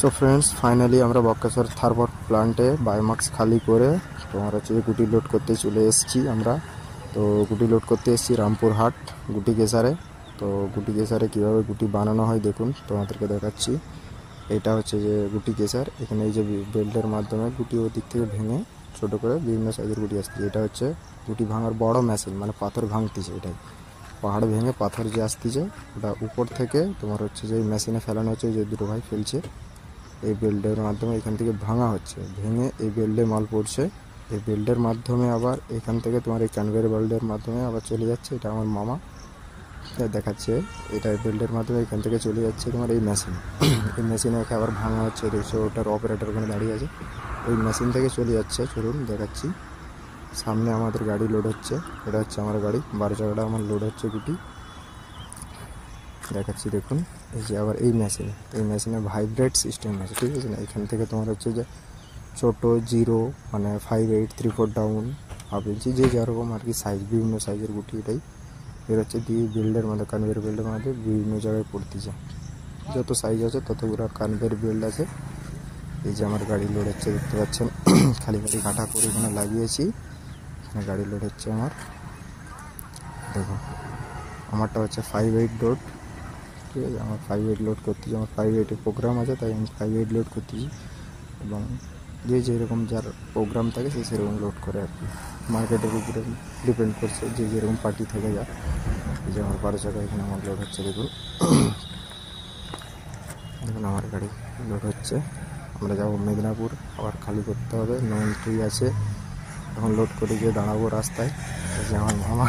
So friends, finally আমরা Bakreshwar thermal প্লান্টে বায়োমাক্স খালি করে তোমার হচ্ছে গুটি লোড করতে চলে এসেছি আমরা। তো গুটি লোড করতে এসেছি রামপুরহাট গুটি কেসারে। তো গুটি কেসারে কীভাবে গুটি বানানো হয় দেখুন, তোমাদেরকে দেখাচ্ছি। এটা হচ্ছে যে গুটি কেসার। এখানে এই যে বেল্টের মাধ্যমে গুটি ওই দিক থেকে ভেঙে ছোটো করে বিভিন্ন সাইজের গুটি আসছে। এটা হচ্ছে গুটি ভাঙার বড় মেশিন, মানে পাথর ভাঙতেছে। এটাই পাহাড় ভেঙে পাথর যে আসতেছে, ওটা উপর থেকে তোমার হচ্ছে যে মেশিনে ফেলানো হচ্ছে, যে দুটো ভাই ফেলছে। এই বেল্টের মাধ্যমে এখান থেকে ভাঙা হচ্ছে, ভেঙে এই বেল্টে মাল পড়ছে। এই বেল্টের মাধ্যমে আবার এখান থেকে তোমার এই কনভেয়ার বেল্টের মাধ্যমে আবার চলে যাচ্ছে। এটা আমার মামা দেখাচ্ছে। এটা বেল্টের মাধ্যমে এখান থেকে চলে যাচ্ছে তোমার এই মেশিন। এই মেশিনে ওকে আবার ভাঙা হচ্ছে। দেখছো ওটার অপারেটর ওখানে দাঁড়িয়ে আছে। ওই মেশিন থেকে চলে যাচ্ছে। চলুন দেখাচ্ছি। সামনে আমাদের গাড়ি লোড হচ্ছে। এটা হচ্ছে আমার গাড়ি, 12 চাকাটা আমার লোড হচ্ছে গুটি। দেখাচ্ছি দেখুন। এই যে আবার এই মেশিনে ভাইব্রেট সিস্টেম আছে, ঠিক আছে না। এখান থেকে তোমার হচ্ছে যে ছোটো 0 মানে 5, 8, 3, 4 ডাউন, হাফ ইঞ্চি, যে যেরকম আর কি সাইজ, বিভিন্ন সাইজের গুটি এটাই এর হচ্ছে দিয়ে বেল্টের মধ্যে, কনভেয়ার বেল্টের মধ্যে বিভিন্ন জায়গায় পড়তেছে। যত সাইজ আছে ততগুলো কনভেয়ার বেল্ট আছে। এই যে আমার গাড়ি লোড হচ্ছে, দেখতে পাচ্ছেন। খালি কাটা করে এখানে লাগিয়েছি। এখানে গাড়ি লোড হচ্ছে আমার। দেখো আমারটা হচ্ছে 5-8 লোড, ঠিক আছে। আমার 5-8 লোড করতেছি। আমার 5-8 প্রোগ্রাম আছে, তাই আমি 5-8 লোড করতেছি। এবং যে যেরকম যার প্রোগ্রাম থাকে সে সেরকম লোড করে আর কি। মার্কেটের উপরে ডিপেন্ড করছে, যে যেরকম পার্টি থেকে যায়। এই যে আমার 12 চাকা এখানে আমার লোড হচ্ছে। দেখুন দেখুন আমার গাড়ি লোড হচ্ছে। আমরা যাবো মেদিনীপুর, আবার খালি করতে হবে। নো এন্ট্রি আছে। এখন লোড করে গিয়ে দাঁড়াবো রাস্তায়। এই যে আমার মামা,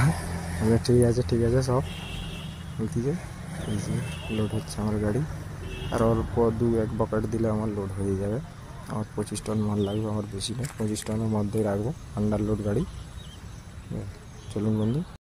আমি ঠিক আছে সব বলতেছে। এই যে লোড হচ্ছে আমার গাড়ি। আর অল্প 2-1 বকেট দিলে আমার লোড হয়ে যাবে। আমার 25 টন মাল লাগবে, আমার বেশি নেই, 25 টনের মধ্যেই রাখবো। আন্ডার লোড গাড়ি। চলুন বন্ধু।